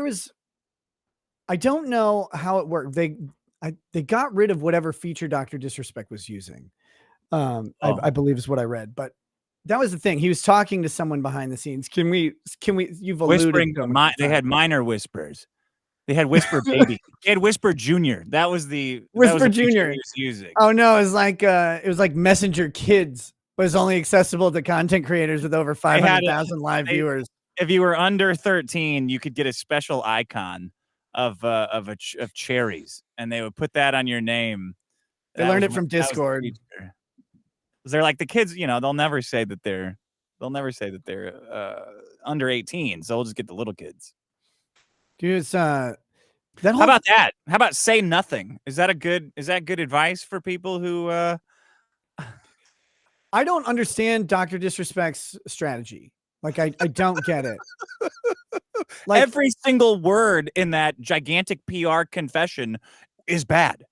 was, I don't know how it worked. They got rid of whatever feature Dr. Disrespect was using. I believe is what I read, but that was the thing. He was talking to someone behind the scenes. You've alluded to them. They had minor whispers. They had Whisper Baby. They had Whisper Junior. That was the Whisper Junior he was using. Oh no, it was like Messenger Kids, but it's only accessible to content creators with over 500,000 live viewers. If you were under 13, you could get a special icon of cherries, and they would put that on your name. They learned it from Discord. They're like the kids, they'll never say that they're under 18, so we'll just get the little kids. Dude, it's how about that? How about say nothing? Is that good advice for people who I don't understand Dr. Disrespect's strategy. Like I don't get it. Like every single word in that gigantic PR confession is bad.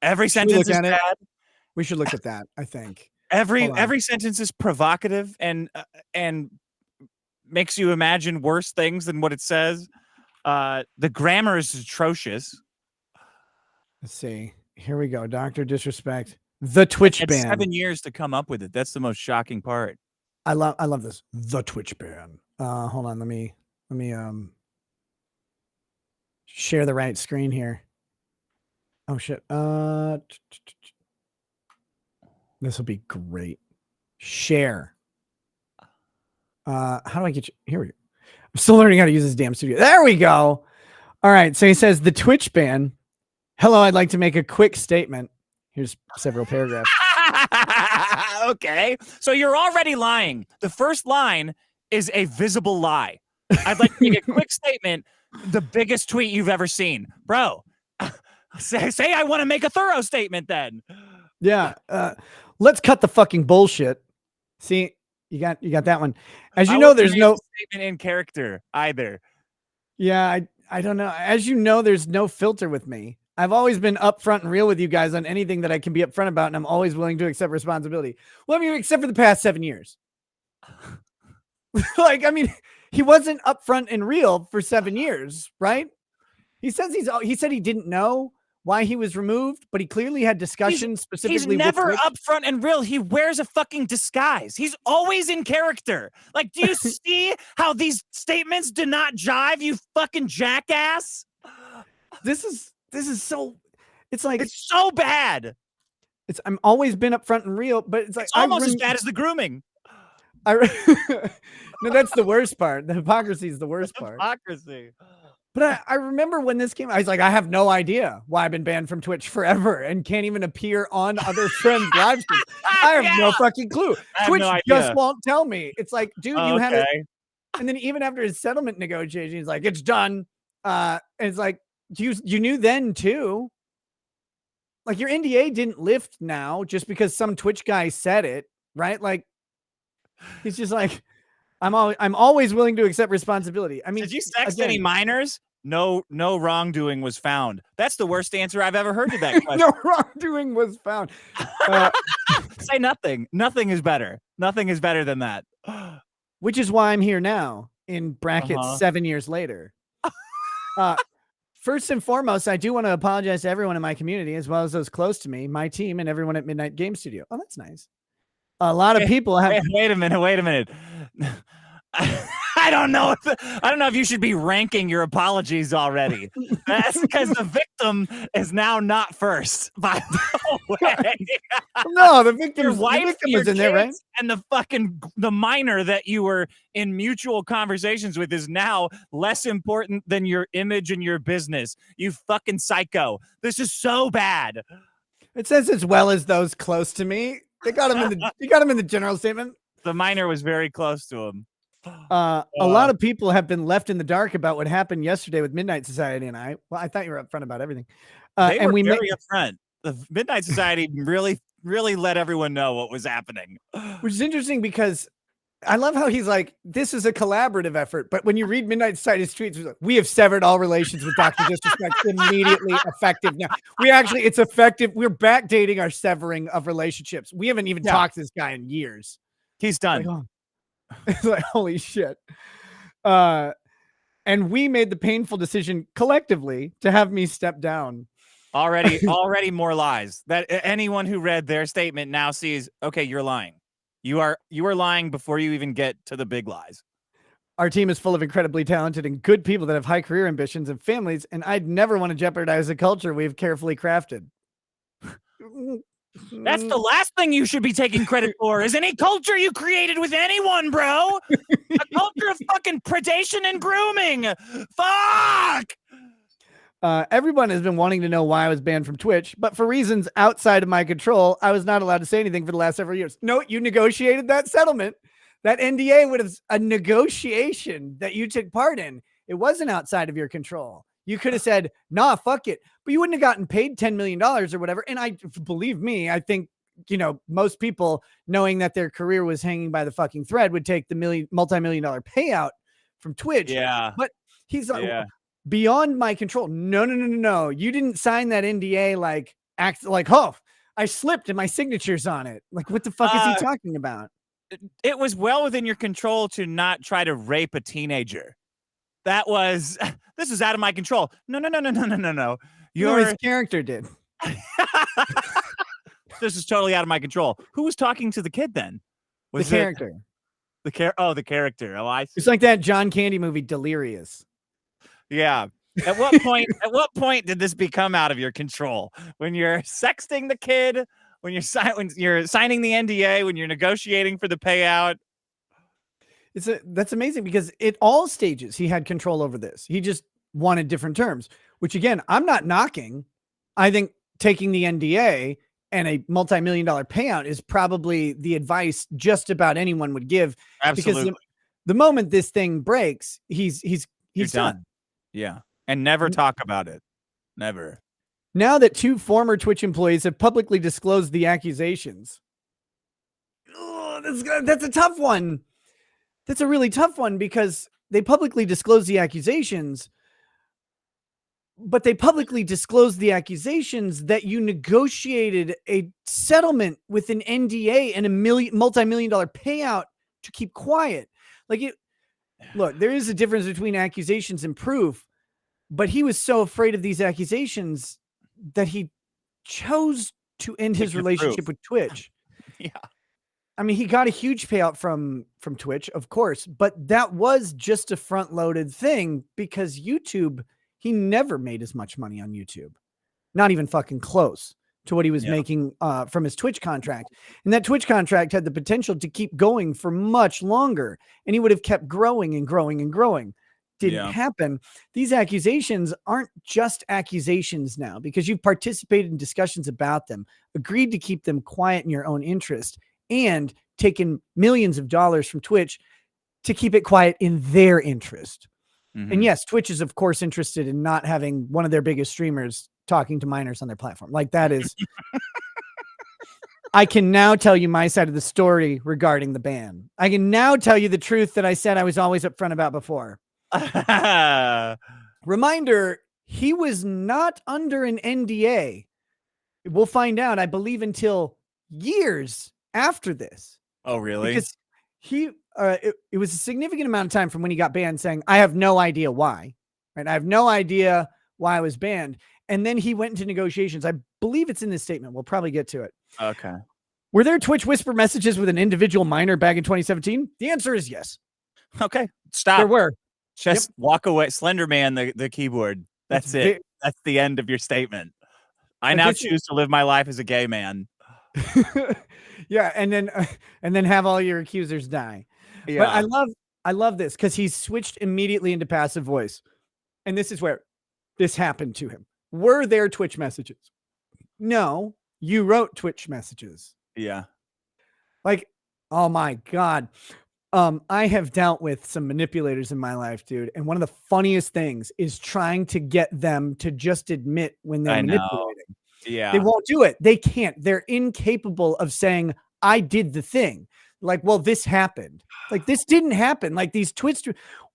Every sentence is bad. We should look at that, I think. Every sentence is provocative and makes you imagine worse things than what it says. The grammar is atrocious. Let's see. Here we go. Dr. Disrespect. The Twitch ban. 7 years to come up with it. That's the most shocking part. I love this. The Twitch ban. Hold on. Let me share the right screen here. Oh shit. This will be great. Share. How do I get you? Here we go. I'm still learning how to use this damn studio. There we go. All right. So he says the Twitch ban. Hello, I'd like to make a quick statement. Here's several paragraphs. Okay. So you're already lying. The first line is a visible lie. I'd like to make a quick statement. The biggest tweet you've ever seen. Bro, say I want to make a thorough statement then. Yeah. Let's cut the fucking bullshit. See, you got that one. As you know, there's no statement in character either. Yeah, I don't know. As you know, there's no filter with me. I've always been upfront and real with you guys on anything that I can be upfront about, and I'm always willing to accept responsibility. Well, I mean, except for the past 7 years. Like, I mean, he wasn't upfront and real for 7 years, right? He said he didn't know why he was removed, but he clearly had discussions specifically. He's never upfront and real. He wears a fucking disguise. He's always in character. Like, do you see how these statements do not jive, you fucking jackass? This is so, it's like, it's so bad. I'm always been upfront and real, but it's like, it's almost as bad as the grooming. No, that's the worst part. The hypocrisy is the worst part. Hypocrisy. But I remember when this came, I was like, I have no idea why I've been banned from Twitch forever and can't even appear on other friends' live streams. I have no fucking clue. Twitch just won't tell me. It's like, dude, you have it. And then even after his settlement negotiation, he's like, it's done. And it's like, you knew then too. Like, your NDA didn't lift now just because some Twitch guy said it, right? Like, he's just like, I'm always willing to accept responsibility. I mean, did you sext any minors? No wrongdoing was found. That's the worst answer I've ever heard to that question. No wrongdoing was found. Say nothing. Nothing is better. Nothing is better than that. Which is why I'm here now, in brackets 7 years later. First and foremost, I do want to apologize to everyone in my community, as well as those close to me, my team, and everyone at Midnight Game Studio. Oh, that's nice. A lot of people have. Wait a minute. I don't know if you should be ranking your apologies already. That's because the victim is now not first. By the way, no, the victim is in there, right? And the minor that you were in mutual conversations with is now less important than your image and your business. You fucking psycho. This is so bad. It says as well as those close to me. They got him in the general statement. The minor was very close to him. A lot of people have been left in the dark about what happened yesterday with Midnight Society and I. Well, I thought you were upfront about everything. They were very upfront. The Midnight Society really let everyone know what was happening. Which is interesting because I love how he's like, this is a collaborative effort. But when you read Midnight Society's tweets, it's like, we have severed all relations with Dr. Disrespect, immediately effective now. It's effective. We're backdating our severing of relationships. We haven't even talked to this guy in years. He's done. It's like, holy shit. And And we made the painful decision collectively to have me step down. Already more lies. That anyone who read their statement now sees, okay, you're lying. You are lying before you even get to the big lies. Our team is full of incredibly talented and good people that have high career ambitions and families, and I'd never want to jeopardize the culture we've carefully crafted. That's the last thing you should be taking credit for, is any culture you created with anyone, bro. A culture of fucking predation and grooming. Fuck! Everyone has been wanting to know why I was banned from Twitch, but for reasons outside of my control, I was not allowed to say anything for the last several years. No, you negotiated that settlement. That NDA would have a negotiation that you took part in. It wasn't outside of your control. You could have said, nah, fuck it. But you wouldn't have gotten paid $10 million or whatever. And believe me, I think, most people, knowing that their career was hanging by the fucking thread, would take the multi-million-dollar payout from Twitch. Yeah. But he's like, beyond my control. No. You didn't sign that NDA act like, oh, I slipped and my signature's on it. Like, what the fuck is he talking about? It was well within your control to not try to rape a teenager. This is out of my control. No. His character did. This is totally out of my control. Who was talking to the kid then? The character. The character. Oh, I see. It's like that John Candy movie, Delirious. Yeah. At what point did this become out of your control? When you're sexting the kid, when you're signing the NDA, when you're negotiating for the payout. That's amazing, because at all stages he had control over this. He just wanted different terms, which again, I'm not knocking. I think taking the NDA and a multi-million-dollar payout is probably the advice just about anyone would give. Absolutely. Because the moment this thing breaks, he's done. Yeah. And never talk about it. Never. Now that 2 former Twitch employees have publicly disclosed the accusations. That's a tough one. That's a really tough one, because they publicly disclosed the accusations, but they publicly disclosed the accusations that you negotiated a settlement with an NDA and a multi-million-dollar payout to keep quiet. Look, there is a difference between accusations and proof, but he was so afraid of these accusations that he chose to end his relationship with Twitch. Yeah. I mean, he got a huge payout from Twitch, of course, but that was just a front-loaded thing, because YouTube, he never made as much money on YouTube. Not even fucking close to what he was making from his Twitch contract. And that Twitch contract had the potential to keep going for much longer, and he would have kept growing and growing and growing. Didn't happen. These accusations aren't just accusations now, because you've participated in discussions about them, agreed to keep them quiet in your own interest, and taken millions of dollars from Twitch to keep it quiet in their interest. Mm-hmm. And yes, Twitch is, of course, interested in not having one of their biggest streamers talking to minors on their platform. Like, that is... I can now tell you my side of the story regarding the ban. I can now tell you the truth that I said I was always upfront about before. Reminder, he was not under an NDA. We'll find out, I believe, until years after this. Oh, really? Because it was a significant amount of time from when he got banned, saying, I have no idea why. Right? I have no idea why I was banned. And then he went into negotiations. I believe it's in this statement. We'll probably get to it. Okay. Were there Twitch whisper messages with an individual minor back in 2017? The answer is yes. Okay. Stop. There were. Just walk away. Slender Man, the keyboard. That's it. That's the end of your statement. I now choose to live my life as a gay man. Yeah, and then have all your accusers die. Yeah. But I love this, because he switched immediately into passive voice. And this is where this happened to him. Were there Twitch messages? No, you wrote Twitch messages. Yeah. Like, oh my God. I have dealt with some manipulators in my life, dude. And one of the funniest things is trying to get them to just admit when they're manipulating. Yeah. They won't do it. They can't. They're incapable of saying, I did the thing. Like, well, this happened. Like, this didn't happen. Like, these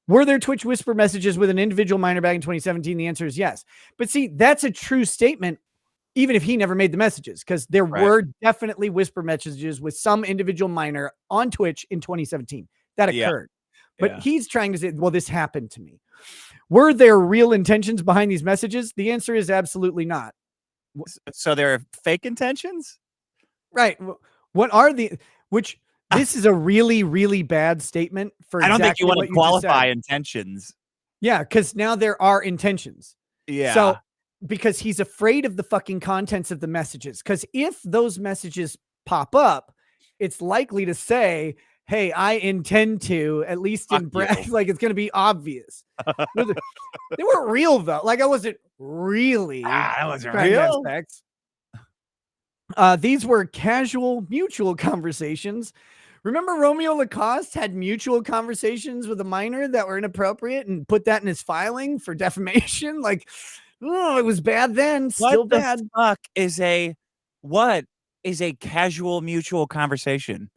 were there Twitch whisper messages with an individual minor back in 2017? The answer is yes. But see, that's a true statement, even if he never made the messages, because there were definitely whisper messages with some individual minor on Twitch in 2017. That occurred. But he's trying to say, well, this happened to me. Were there real intentions behind these messages? The answer is absolutely not. So there are fake intentions? Right. What are which this is a really, really bad statement for I don't think you exactly want what to you just said. qualify intentions. Yeah, because now there are intentions. Yeah. So because he's afraid of the fucking contents of the messages. Because if those messages pop up, it's likely to say, hey, I intend to, at least in brackets, like it's going to be obvious. They weren't real though. Like I wasn't really that wasn't trying to have real. sex. These were casual, mutual conversations. Remember Romeo Lacoste had mutual conversations with a minor that were inappropriate and put that in his filing for defamation? Like, oh, it was bad then, still bad. What is a casual mutual conversation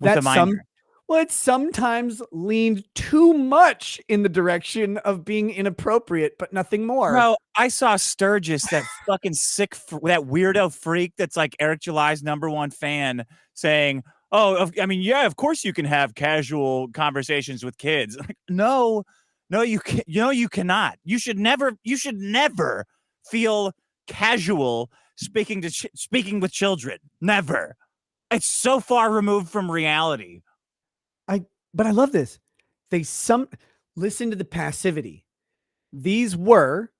with a That's minor? Well, it sometimes leaned too much in the direction of being inappropriate, but nothing more. Bro, I saw Sturgis, that fucking that weirdo freak that's like Eric July's #1 fan, saying, "Oh, I mean, yeah, of course you can have casual conversations with kids." Like, no, you can. You cannot. You should never feel casual speaking with children. Never. It's so far removed from reality. But I love this. Listen to the passivity. These were,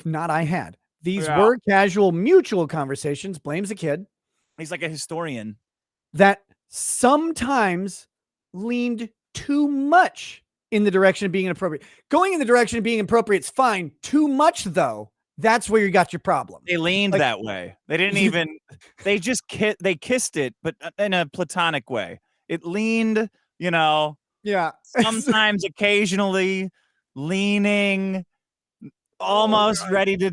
not I had. These were casual, mutual conversations, blames a kid. He's like a historian. That sometimes leaned too much in the direction of being inappropriate. Going in the direction of being appropriate is fine. Too much, though, that's where you got your problem. They leaned that way. They didn't even, they just they kissed it, but in a platonic way. It leaned, yeah, sometimes occasionally leaning, almost ready to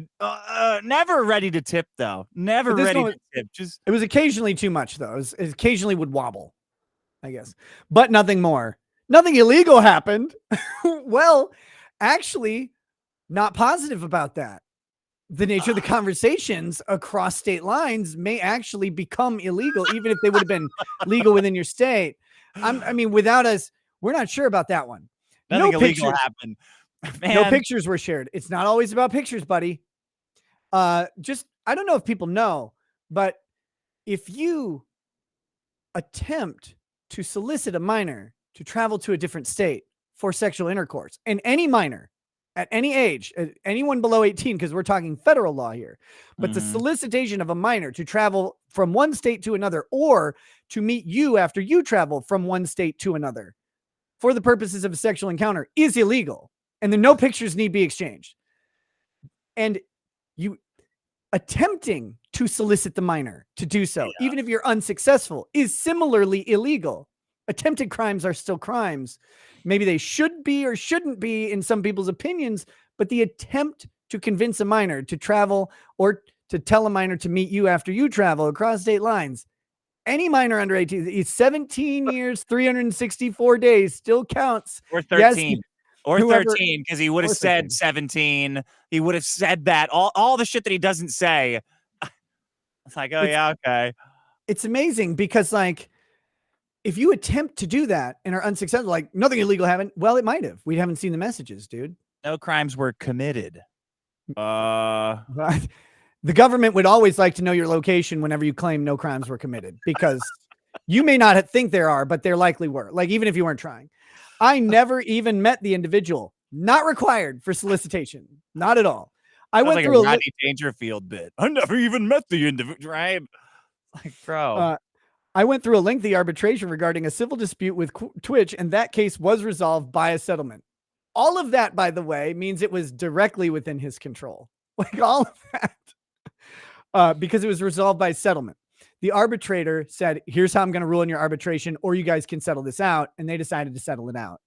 never ready to tip though. Never ready to tip. Just it was occasionally too much though. It occasionally would wobble, I guess, but nothing more. Nothing illegal happened. Well, actually, not positive about that. The nature of the conversations across state lines may actually become illegal, even if they would have been legal within your state. I mean, without us, we're not sure about that one. Nothing illegal happened. Man. No pictures were shared. It's not always about pictures, buddy. I don't know if people know, but if you attempt to solicit a minor to travel to a different state for sexual intercourse, and any minor at any age, anyone below 18, because we're talking federal law here, but the solicitation of a minor to travel from one state to another, or to meet you after you travel from one state to another for the purposes of a sexual encounter is illegal. And then no pictures need be exchanged. And you attempting to solicit the minor to do so, even if you're unsuccessful, is similarly illegal. Attempted crimes are still crimes. Maybe they should be or shouldn't be in some people's opinions, but the attempt to convince a minor to travel or to tell a minor to meet you after you travel across state lines, any minor under 18, it's 17 years, 364 days still counts. Or 13. Yes, or 13, because he would have said 17. He would have said that. All the shit that he doesn't say. It's like, yeah, okay. It's amazing because, like, if you attempt to do that and are unsuccessful, like nothing illegal happened, well, it might have. We haven't seen the messages, dude. No crimes were committed. The government would always like to know your location whenever you claim no crimes were committed, because you may not think there are, but there likely were. Like, even if you weren't trying. I never even met the individual. Not required for solicitation. Not at all. I went through a Rodney Dangerfield bit. I never even met the individual, right? Like, bro. I went through a lengthy arbitration regarding a civil dispute with Twitch, and that case was resolved by a settlement. All of that, by the way, means it was directly within his control. Like, all of that. Because it was resolved by settlement. The arbitrator said, here's how I'm going to rule in your arbitration, or you guys can settle this out. And they decided to settle it out.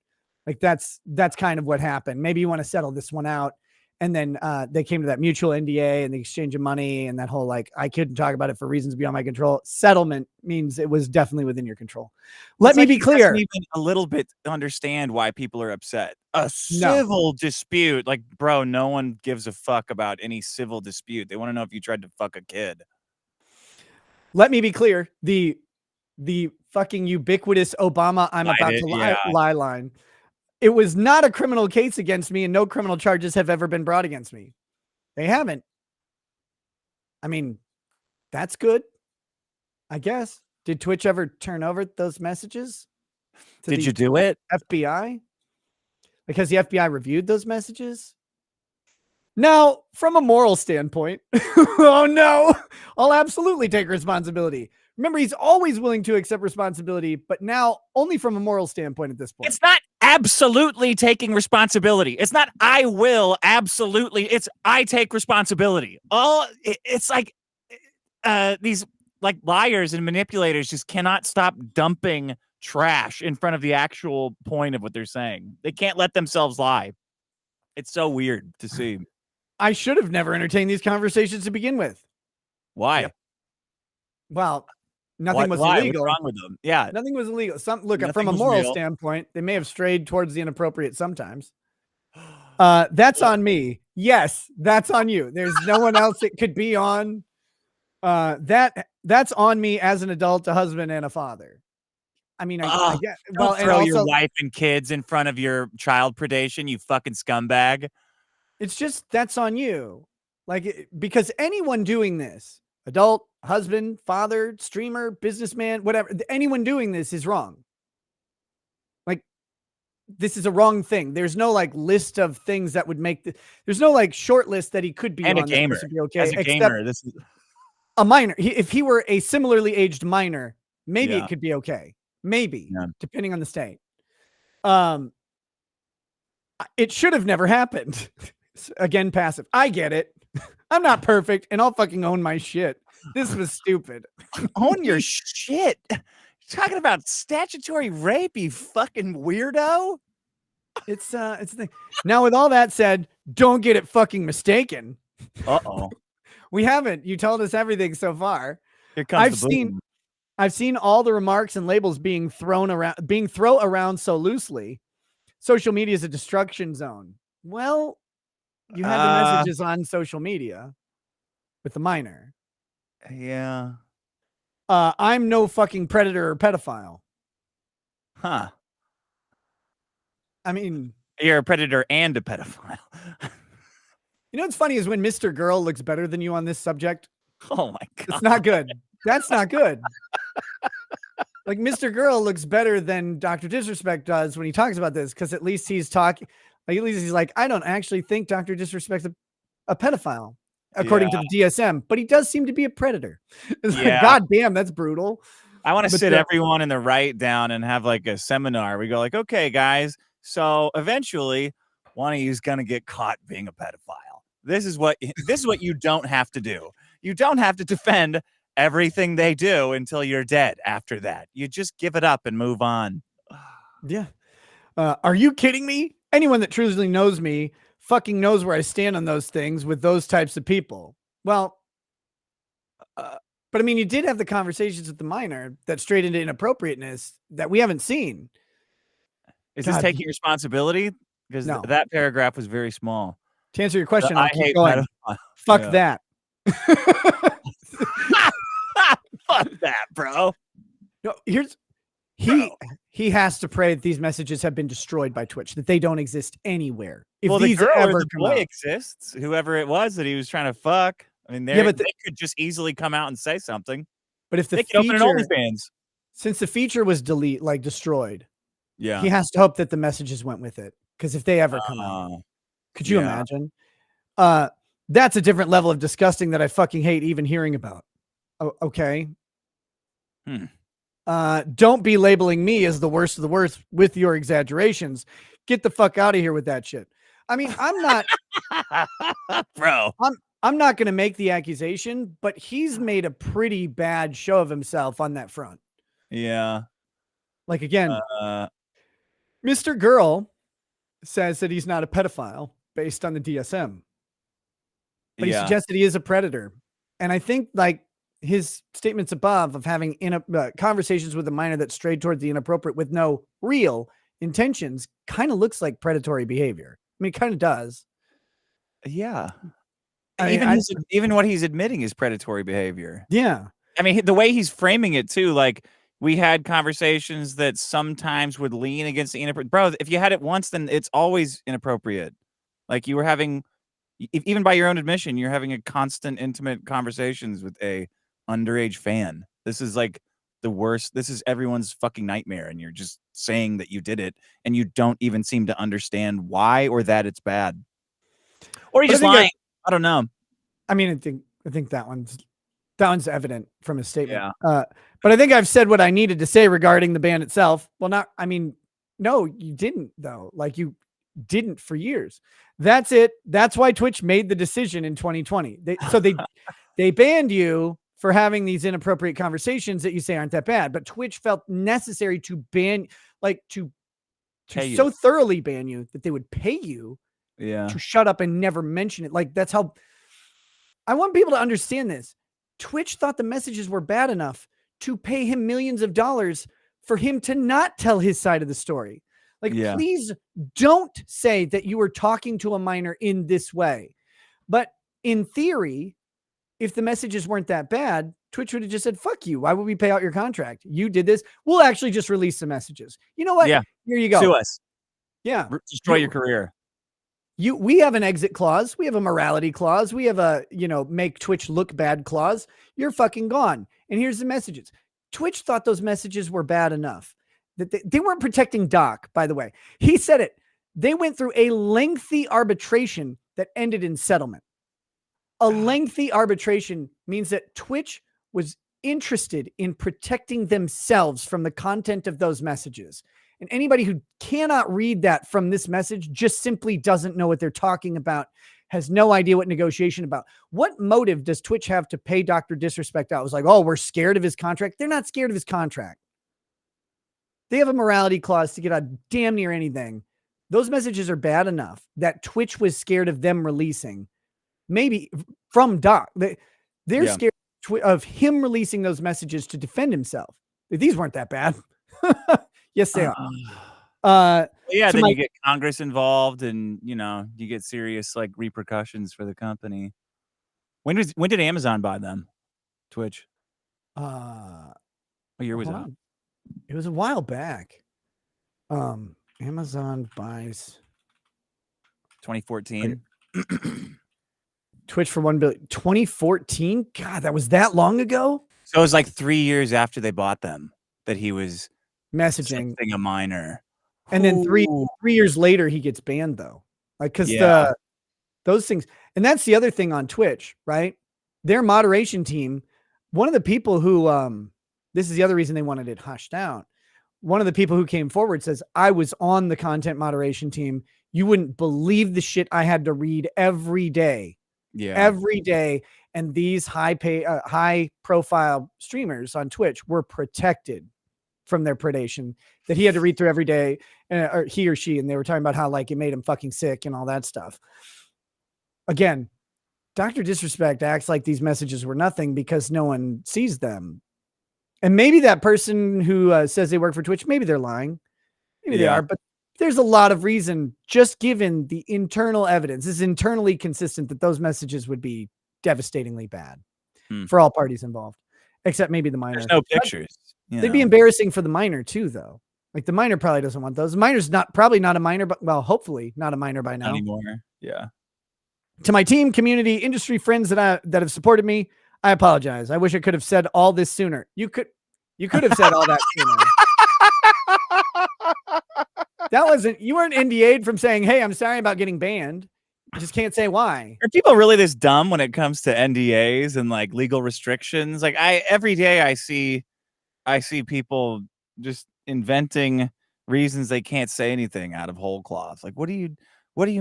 Like, that's kind of what happened. Maybe you want to settle this one out. And then they came to that mutual NDA and the exchange of money and that whole, like, I couldn't talk about it for reasons beyond my control. Settlement means it was definitely within your control. Let me be clear. Even a little bit understand why people are upset. A civil dispute. Like, bro, no one gives a fuck about any civil dispute. They want to know if you tried to fuck a kid. Let me be clear. The fucking ubiquitous Obama I'm about to lie line. It was not a criminal case against me, and no criminal charges have ever been brought against me. They haven't. I mean, that's good, I guess. Did Twitch ever turn over those messages? Did you do it? FBI? Because the FBI reviewed those messages? Now, from a moral standpoint, oh no, I'll absolutely take responsibility. Remember, he's always willing to accept responsibility, but now only from a moral standpoint at this point. It's not absolutely taking responsibility. It's not I will absolutely. It's I take responsibility. It's like these like liars and manipulators just cannot stop dumping trash in front of the actual point of what they're saying. They can't let themselves lie. It's so weird to see. I should have never entertained these conversations to begin with. Why? Yep. Well, nothing was illegal. What's wrong with them? Yeah, nothing was illegal. Look, from a moral standpoint, they may have strayed towards the inappropriate sometimes. That's on me. Yes, that's on you. There's no one else it could be on. That's on me as an adult, a husband, and a father. I mean, I guess. Well, throw your wife and kids in front of your child predation, you fucking scumbag. It's just that's on you, like because anyone doing this, adult, husband, father, streamer, businessman, whatever, anyone doing this is wrong. Like, this is a wrong thing. There's no like list of things that would make there's no like short list that he could be and on. A gamer. That be okay, as a gamer, this is a minor. If he were a similarly aged minor, maybe it could be okay. Maybe, depending on the state. It should have never happened. Again, passive. I get it. I'm not perfect, and I'll fucking own my shit. This was stupid. Own your shit. You're talking about statutory rape, you fucking weirdo. It's the thing. Now, with all that said, don't get it fucking mistaken. Uh-oh. We haven't. You told us everything so far. Here comes I've seen all the remarks and labels being thrown around so loosely. Social media is a destruction zone. Well, you have the messages on social media with the minor. Yeah. I'm no fucking predator or pedophile. Huh. I mean, you're a predator and a pedophile. You know what's funny is when Mr. Girl looks better than you on this subject. Oh my God. It's not good. That's not good. Like Mr. Girl looks better than Dr. Disrespect does when he talks about this, because at least he's talking. Like, at least he's like, I don't actually think Dr. Disrespect's a pedophile, according to the DSM, but he does seem to be a predator. It's like, God damn, that's brutal. I want to sit everyone in the right down and have like a seminar. We go like, okay, guys, so eventually one of you is going to get caught being a pedophile. This is what you don't have to do. You don't have to defend everything they do until you're dead. After that, you just give it up and move on. Yeah. Are you kidding me? Anyone that truly knows me fucking knows where I stand on those things with those types of people. Well, but I mean, you did have the conversations with the minor that strayed into inappropriateness that we haven't seen. Is this taking responsibility? Because that paragraph was very small. To answer your question, I'll keep going. Fuck that. Fuck that, bro. No, he has to pray that these messages have been destroyed by Twitch, that they don't exist anywhere. If these ever come out, exists, whoever it was that he was trying to fuck, I mean, they could just easily come out and say something. But if the feature, open an OnlyFans. Since the feature was destroyed, he has to hope that the messages went with it. Because if they ever come out, could you imagine? That's a different level of disgusting that I fucking hate even hearing about. Okay. Don't be labeling me as the worst of the worst with your exaggerations. Get the fuck out of here with that shit. I mean, I'm not, bro. I'm not going to make the accusation, but he's made a pretty bad show of himself on that front. Yeah. Like again, Mr. Girl says that he's not a pedophile based on the DSM, but he suggested he is a predator. And I think like his statements above of having conversations with a minor that strayed towards the inappropriate with no real intentions kind of looks like predatory behavior. I mean, it kind of does. Yeah. Even what he's admitting is predatory behavior. Yeah. I mean, the way he's framing it too, like We had conversations that sometimes would lean against the inappropriate. Bro, if you had it once, then it's always inappropriate. Like you were having, even by your own admission, you're having a constant intimate conversations with a underage fan. This is like the worst. This is everyone's fucking nightmare. And you're just saying that you did it and you don't even seem to understand why or that it's bad. Or you're just lying. I don't know. I mean, I think that one's evident from his statement. Yeah. But I think I've said what I needed to say regarding the ban itself. Well, no, you didn't though. Like you didn't for years. That's it. That's why Twitch made the decision in 2020. They banned you for having these inappropriate conversations that you say aren't that bad, but Twitch felt necessary to ban, like to so thoroughly ban you that they would pay you to shut up and never mention it. Like that's how I want people to understand this. Twitch thought the messages were bad enough to pay him millions of dollars for him to not tell his side of the story. Like, please don't say that you were talking to a minor in this way. But in theory, if the messages weren't that bad, Twitch would have just said, fuck you. Why would we pay out your contract? You did this. We'll actually just release the messages. You know what? Yeah. Here you go. Sue us. Yeah. Destroy your career. We have an exit clause. We have a morality clause. We have a, make Twitch look bad clause. You're fucking gone. And here's the messages. Twitch thought those messages were bad enough that they weren't protecting Doc, by the way. He said it. They went through a lengthy arbitration that ended in settlement. A lengthy arbitration means that Twitch was interested in protecting themselves from the content of those messages. And anybody who cannot read that from this message just simply doesn't know what they're talking about, has no idea what negotiation about. What motive does Twitch have to pay Dr. Disrespect out? It was like, oh, we're scared of his contract. They're not scared of his contract. They have a morality clause to get out damn near anything. Those messages are bad enough that Twitch was scared of them releasing. Maybe from Doc. They're scared of him releasing those messages to defend himself. These weren't that bad. Yes, they are. Then you get Congress involved, and you get serious like repercussions for the company. When did Amazon buy them? Twitch. What year was that? It was a while back. Amazon buys 2014. Twitch for $1 billion. 2014. God, that was that long ago. So it was like 3 years after they bought them that he was messaging a minor, and then three years later he gets banned though, like because those things. And that's the other thing on Twitch, right? Their moderation team, one of the people who this is the other reason they wanted it hushed out. One of the people who came forward says, I was on the content moderation team. You wouldn't believe the shit I had to read every day. Every day. And these high profile streamers on Twitch were protected from their predation that he had to read through every day, or he or she. And they were talking about how like it made him fucking sick and all that stuff. Again, Dr. Disrespect acts like these messages were nothing because no one sees them. And maybe that person who says they work for Twitch, maybe they're lying. Maybe they are, but there's a lot of reason, just given the internal evidence is internally consistent, that those messages would be devastatingly bad for all parties involved, except maybe the minor. There's no pictures. They'd be embarrassing for the minor too, though. Like the minor probably doesn't want those. The minor's probably not a minor, but hopefully not a minor by now. Anymore. Yeah. To my team, community, industry friends that have supported me, I apologize. I wish I could have said all this sooner. You could have said all that sooner. You weren't NDA'd from saying, hey, I'm sorry about getting banned. I just can't say why. Are people really this dumb when it comes to NDAs and like legal restrictions? Like every day I see people just inventing reasons they can't say anything out of whole cloth. Like, what do you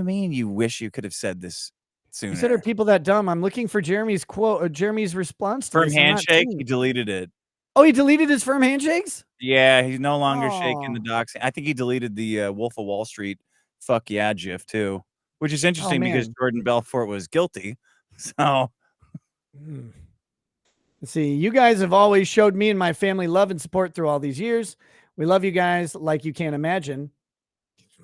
mean you wish you could have said this sooner? You said, are people that dumb? I'm looking for Jeremy's quote or Jeremy's response to firm handshake. He deleted it. Oh, he deleted his firm handshakes? Yeah, he's no longer shaking the docs. I think he deleted the Wolf of Wall Street fuck yeah gif too, which is interesting because Jordan Belfort was guilty. So let's see. You guys have always showed me and my family love and support through all these years. We love you guys like you can't imagine.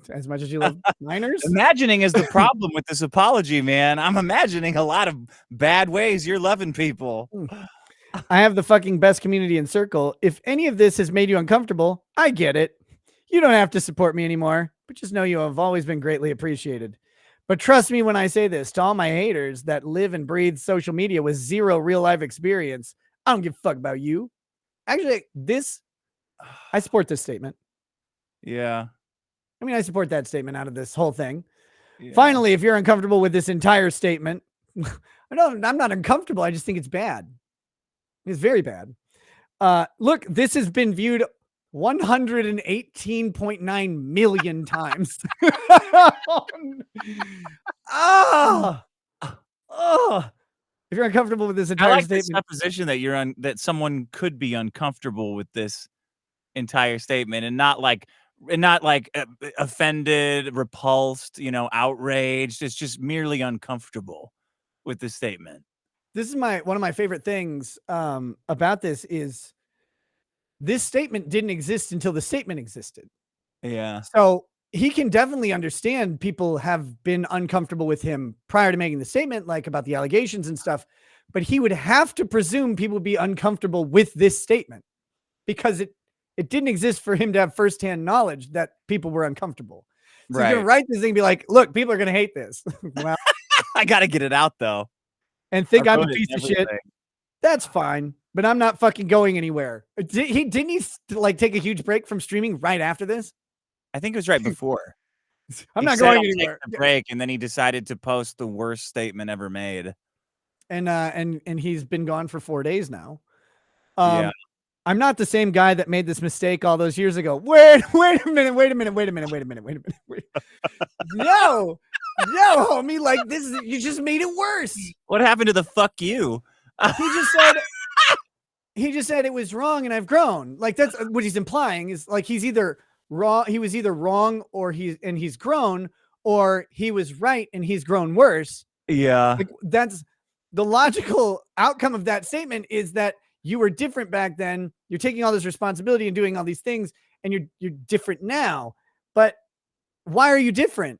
As much as you love minors. Imagining is the problem with this apology, man. I'm imagining a lot of bad ways you're loving people. I have the fucking best community and circle. If any of this has made you uncomfortable, I get it. You don't have to support me anymore, but just know you have always been greatly appreciated. But trust me when I say this to all my haters that live and breathe social media with zero real life experience. I don't give a fuck about you. Actually, I support this statement. Yeah. I mean, I support that statement out of this whole thing. Yeah. Finally, if you're uncomfortable with this entire statement, I'm not uncomfortable. I just think it's bad. It's very bad. Look, this has been viewed 118.9 million times. Oh, if you're uncomfortable with this entire statement, the supposition that that someone could be uncomfortable with this entire statement and not like offended, repulsed, outraged. It's just merely uncomfortable with the statement. This is one of my favorite things about this statement didn't exist until the statement existed. Yeah. So he can definitely understand people have been uncomfortable with him prior to making the statement, like about the allegations and stuff. But he would have to presume people would be uncomfortable with this statement because it didn't exist for him to have firsthand knowledge that people were uncomfortable. So he's gonna write this thing and be like, look, people are gonna hate this. Well, I gotta get it out though. And think I'm a piece of shit. That's fine, but I'm not fucking going anywhere. Didn't he like take a huge break from streaming right after this? I think it was right before. I'm not going anywhere. Take the break, and then he decided to post the worst statement ever made. And he's been gone for 4 days now. Yeah. I'm not the same guy that made this mistake all those years ago. Wait a minute. No, homie, like this is, you just made it worse. What happened to the fuck you? He just said it was wrong and I've grown. Like that's what he's implying is like he's either wrong, he was either wrong or he's grown, or he was right and he's grown worse. Yeah. Like that's the logical outcome of that statement is that you were different back then. You're taking all this responsibility and doing all these things and you're different now. But why are you different?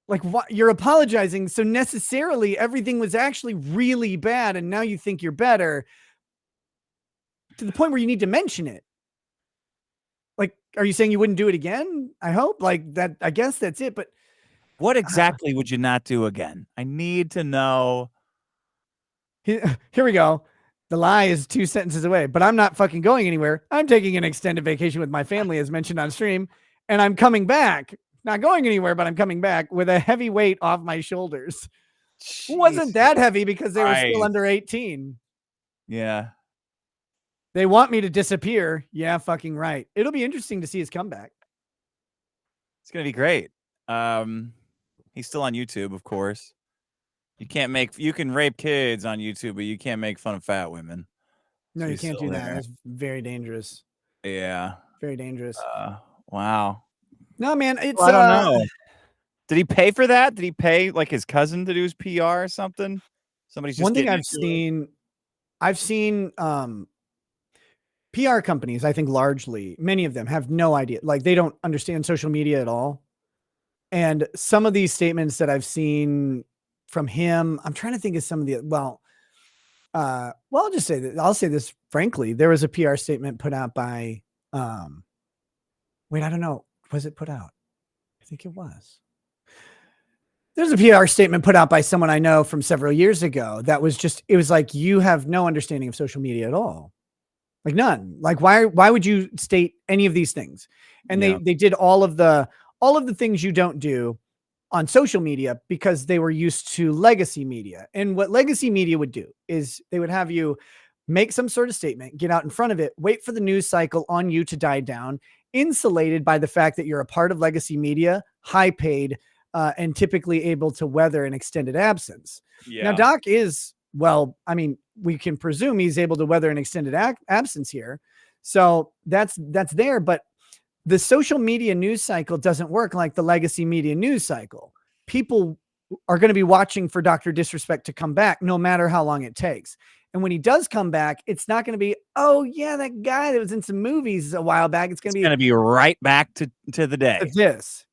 Like what you're apologizing. So necessarily everything was actually really bad. And now you think you're better to the point where you need to mention it. Like, are you saying you wouldn't do it again? I hope like that. I guess that's it. But what exactly would you not do again? I need to know. Here we go. The lie is 2 sentences away, but I'm not fucking going anywhere. I'm taking an extended vacation with my family as mentioned on stream. And I'm coming back. Not going anywhere, but I'm coming back with a heavy weight off my shoulders. It wasn't that heavy because they were still under 18. Yeah. They want me to disappear. Yeah, fucking right. It'll be interesting to see his comeback. It's going to be great. He's still on YouTube, of course. You can rape kids on YouTube, but you can't make fun of fat women. No, you can't do that. That's very dangerous. Yeah. Very dangerous. Wow. No, man, it's I don't know. Did he pay for that? Did he pay like his cousin to do his PR or something? Somebody's just one thing I've seen PR companies, I think largely, many of them have no idea. Like they don't understand social media at all. And some of these statements that I've seen from him, I'm trying to think of some of the, I'll just say that I'll say this frankly. There was a PR statement put out by, I don't know. Was it put out? I think it was. There's a PR statement put out by someone I know from several years ago that was just, it was like, you have no understanding of social media at all. Like none. Like why would you state any of these things? And they did all of the things you don't do on social media because they were used to legacy media. And what legacy media would do is they would have you make some sort of statement, get out in front of it, wait for the news cycle on you to die down, insulated by the fact that you're a part of legacy media, high paid, and typically able to weather an extended absence. Yeah. Now, Doc is, well, I mean, we can presume he's able to weather an extended absence here. So that's there. But the social media news cycle doesn't work like the legacy media news cycle. People are going to be watching for Dr. Disrespect to come back, no matter how long it takes. And when he does come back, it's not going to be, oh yeah, that guy that was in some movies a while back. It's going to be right back to the day. This.